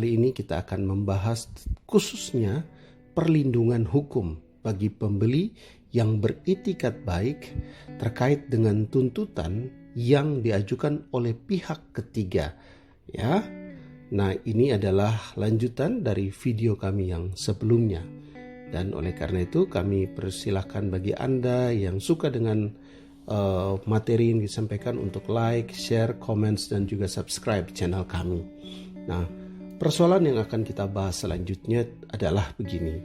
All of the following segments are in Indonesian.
kali ini kita akan membahas khususnya perlindungan hukum bagi pembeli yang beritikat baik terkait dengan tuntutan yang diajukan oleh pihak ketiga. Ya. Nah, ini adalah lanjutan dari video kami yang sebelumnya. Dan oleh karena itu kami persilahkan bagi Anda yang suka dengan materi yang disampaikan untuk like, share, comments, dan juga subscribe channel kami. Nah, persoalan yang akan kita bahas selanjutnya adalah begini.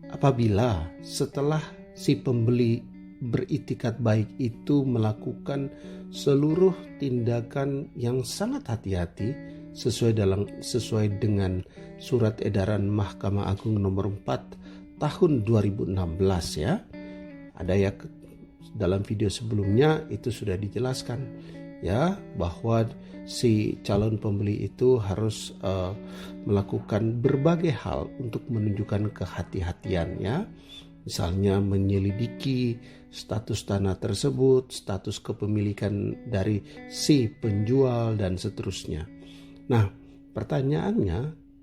Apabila setelah si pembeli beritikat baik itu melakukan seluruh tindakan yang sangat hati-hati sesuai dengan surat edaran Mahkamah Agung nomor 4 tahun 2016 ya. Ada ya, dalam video sebelumnya itu sudah dijelaskan ya bahwa si calon pembeli itu harus melakukan berbagai hal untuk menunjukkan kehati-hatian ya. Misalnya menyelidiki status tanah tersebut, status kepemilikan dari si penjual dan seterusnya. Nah, pertanyaannya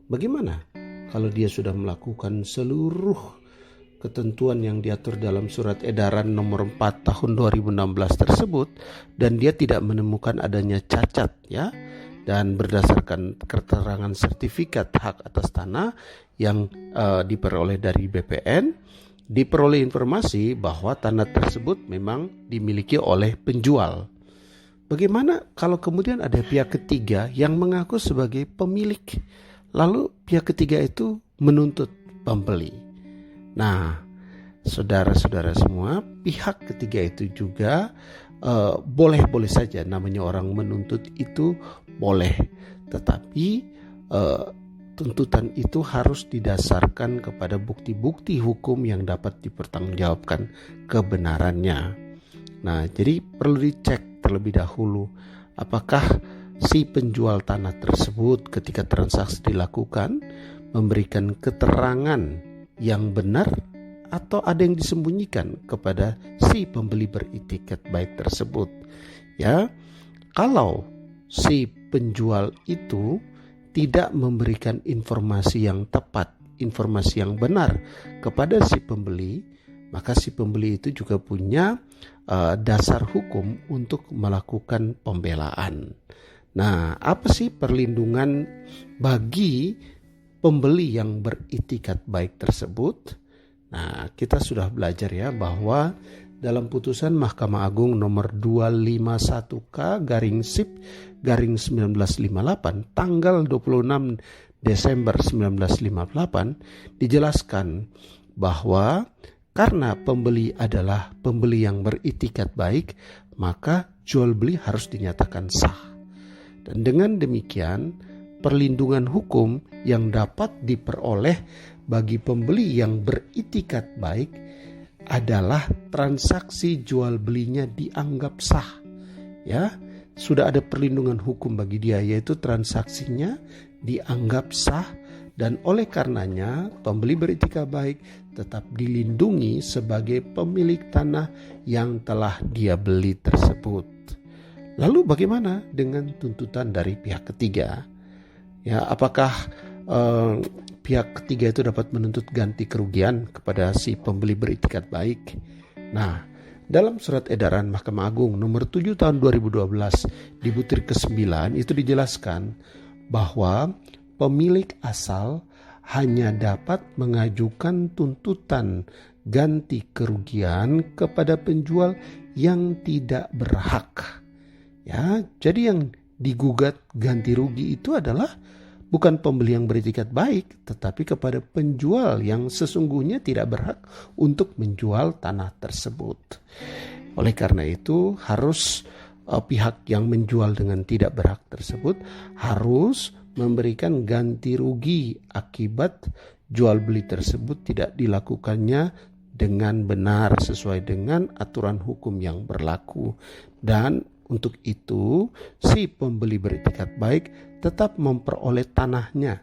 bagaimana kalau dia sudah melakukan seluruh ketentuan yang diatur dalam surat edaran nomor 4 tahun 2016 tersebut dan dia tidak menemukan adanya cacat ya, dan berdasarkan keterangan sertifikat hak atas tanah yang diperoleh dari BPN, diperoleh informasi bahwa tanah tersebut memang dimiliki oleh penjual. Bagaimana kalau kemudian ada pihak ketiga yang mengaku sebagai pemilik, lalu pihak ketiga itu menuntut pembeli? Nah, saudara-saudara semua, pihak ketiga itu juga boleh-boleh saja, namanya orang menuntut itu boleh. Tetapi tuntutan itu harus didasarkan kepada bukti-bukti hukum yang dapat dipertanggungjawabkan kebenarannya. Nah, jadi perlu dicek terlebih dahulu apakah si penjual tanah tersebut ketika transaksi dilakukan memberikan keterangan yang benar atau ada yang disembunyikan kepada si pembeli beritikat baik tersebut. Ya, kalau si penjual itu tidak memberikan informasi yang tepat, informasi yang benar kepada si pembeli, maka si pembeli itu juga punya dasar hukum untuk melakukan pembelaan. Nah, apa sih perlindungan bagi pembeli yang beritikat baik tersebut? Nah, kita sudah belajar ya bahwa dalam putusan Mahkamah Agung nomor 251/SIP/1958 tanggal 26 Desember 1958 dijelaskan bahwa karena pembeli adalah pembeli yang beritikat baik, maka jual beli harus dinyatakan sah. Dan dengan demikian perlindungan hukum yang dapat diperoleh bagi pembeli yang beritikat baik adalah transaksi jual belinya dianggap sah. Ya, sudah ada perlindungan hukum bagi dia, yaitu transaksinya dianggap sah, dan oleh karenanya pembeli beritikat baik tetap dilindungi sebagai pemilik tanah yang telah dia beli tersebut. Lalu bagaimana dengan tuntutan dari pihak ketiga? Ya, apakah pihak ketiga itu dapat menuntut ganti kerugian kepada si pembeli beritikat baik? Nah, dalam surat edaran Mahkamah Agung nomor 7 tahun 2012 di butir ke-9 itu dijelaskan bahwa pemilik asal hanya dapat mengajukan tuntutan ganti kerugian kepada penjual yang tidak berhak. Ya, jadi yang digugat ganti rugi itu adalah bukan pembeli yang beritikat baik, tetapi kepada penjual yang sesungguhnya tidak berhak untuk menjual tanah tersebut. Oleh karena itu harus pihak yang menjual dengan tidak berhak tersebut harus memberikan ganti rugi akibat jual beli tersebut tidak dilakukannya dengan benar sesuai dengan aturan hukum yang berlaku. Dan untuk itu si pembeli beritikat baik tetap memperoleh tanahnya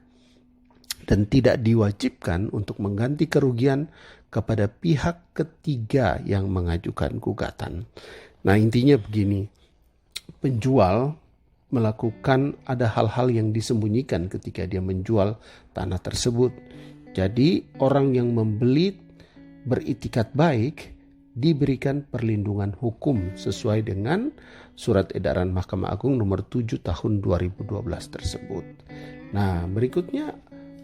dan tidak diwajibkan untuk mengganti kerugian kepada pihak ketiga yang mengajukan gugatan. Nah, intinya begini, penjual melakukan ada hal-hal yang disembunyikan ketika dia menjual tanah tersebut. Jadi orang yang membeli beritikat baik diberikan perlindungan hukum sesuai dengan Surat Edaran Mahkamah Agung nomor 7 tahun 2012 tersebut. Nah, berikutnya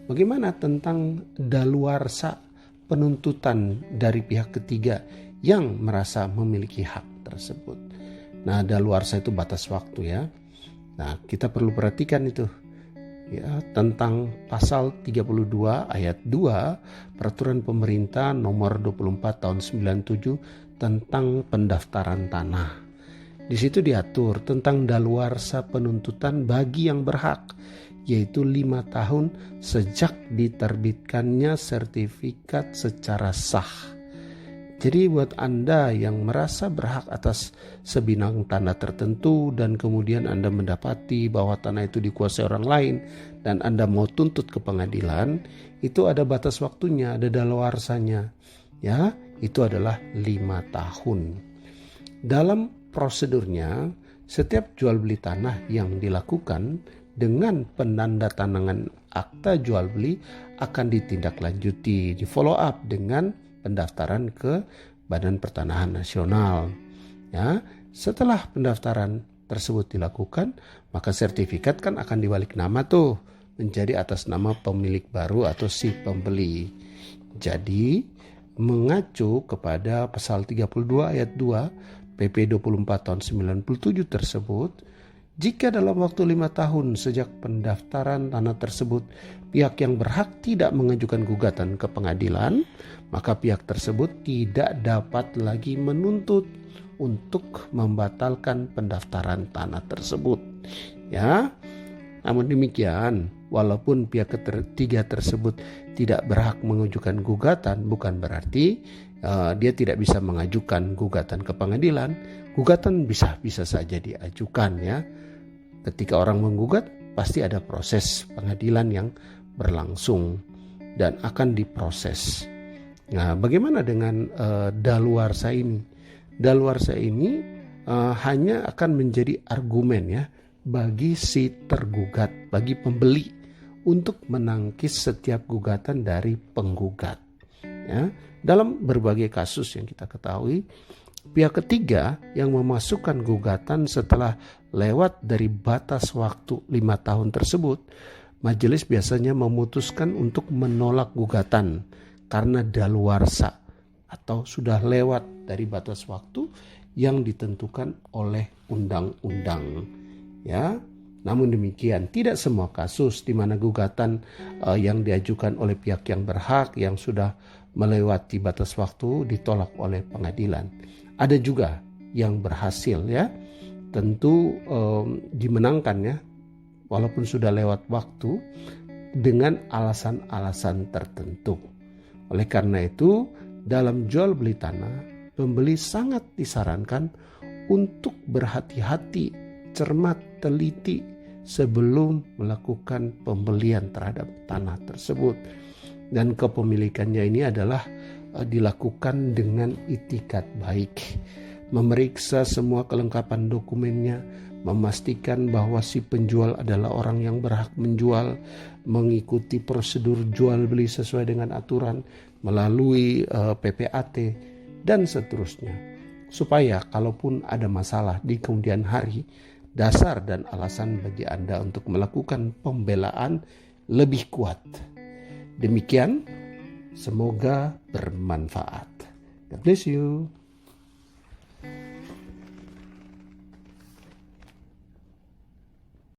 bagaimana tentang daluarsa penuntutan dari pihak ketiga yang merasa memiliki hak tersebut. Nah, daluarsa itu batas waktu ya. Nah, kita perlu perhatikan itu ya, tentang pasal 32 ayat 2 Peraturan Pemerintah nomor 24 tahun 97 tentang pendaftaran tanah. Di situ diatur tentang daluarsa penuntutan bagi yang berhak, yaitu 5 tahun sejak diterbitkannya sertifikat secara sah. Jadi buat Anda yang merasa berhak atas sebidang tanah tertentu dan kemudian Anda mendapati bahwa tanah itu dikuasai orang lain dan Anda mau tuntut ke pengadilan, itu ada batas waktunya, ada daluarsanya. Ya, itu adalah 5 tahun. Dalam prosedurnya, setiap jual beli tanah yang dilakukan dengan penandatanganan akta jual beli akan ditindaklanjuti, di follow up dengan pendaftaran ke Badan Pertanahan Nasional. Ya, setelah pendaftaran tersebut dilakukan, maka sertifikat kan akan dibalik nama tuh menjadi atas nama pemilik baru atau si pembeli. Jadi, mengacu kepada pasal 32 ayat 2 PP 24 tahun 97 tersebut, jika dalam waktu 5 tahun sejak pendaftaran tanah tersebut pihak yang berhak tidak mengajukan gugatan ke pengadilan, maka pihak tersebut tidak dapat lagi menuntut untuk membatalkan pendaftaran tanah tersebut. Ya, namun demikian, walaupun pihak ketiga tersebut tidak berhak mengajukan gugatan, bukan berarti dia tidak bisa mengajukan gugatan ke pengadilan. Gugatan bisa saja diajukan ya. Ketika orang menggugat, pasti ada proses pengadilan yang berlangsung dan akan diproses. Nah, bagaimana dengan daluarsa ini? Daluarsa ini hanya akan menjadi argumen ya bagi si tergugat, bagi pembeli untuk menangkis setiap gugatan dari penggugat. Ya, dalam berbagai kasus yang kita ketahui, pihak ketiga yang memasukkan gugatan setelah lewat dari batas waktu 5 tahun tersebut, majelis biasanya memutuskan untuk menolak gugatan karena daluarsa atau sudah lewat dari batas waktu yang ditentukan oleh undang-undang. Ya, namun demikian tidak semua kasus di mana gugatan yang diajukan oleh pihak yang berhak yang sudah melewati batas waktu ditolak oleh pengadilan. Ada juga yang berhasil ya, tentu dimenangkan ya, walaupun sudah lewat waktu dengan alasan-alasan tertentu. Oleh karena itu, dalam jual beli tanah, pembeli sangat disarankan untuk berhati-hati, cermat, teliti sebelum melakukan pembelian terhadap tanah tersebut. Dan kepemilikannya ini adalah dilakukan dengan itikat baik, memeriksa semua kelengkapan dokumennya, memastikan bahwa si penjual adalah orang yang berhak menjual, mengikuti prosedur jual beli sesuai dengan aturan melalui PPAT dan seterusnya, supaya kalaupun ada masalah di kemudian hari, dasar dan alasan bagi Anda untuk melakukan pembelaan lebih kuat. Demikian, semoga bermanfaat. God bless you.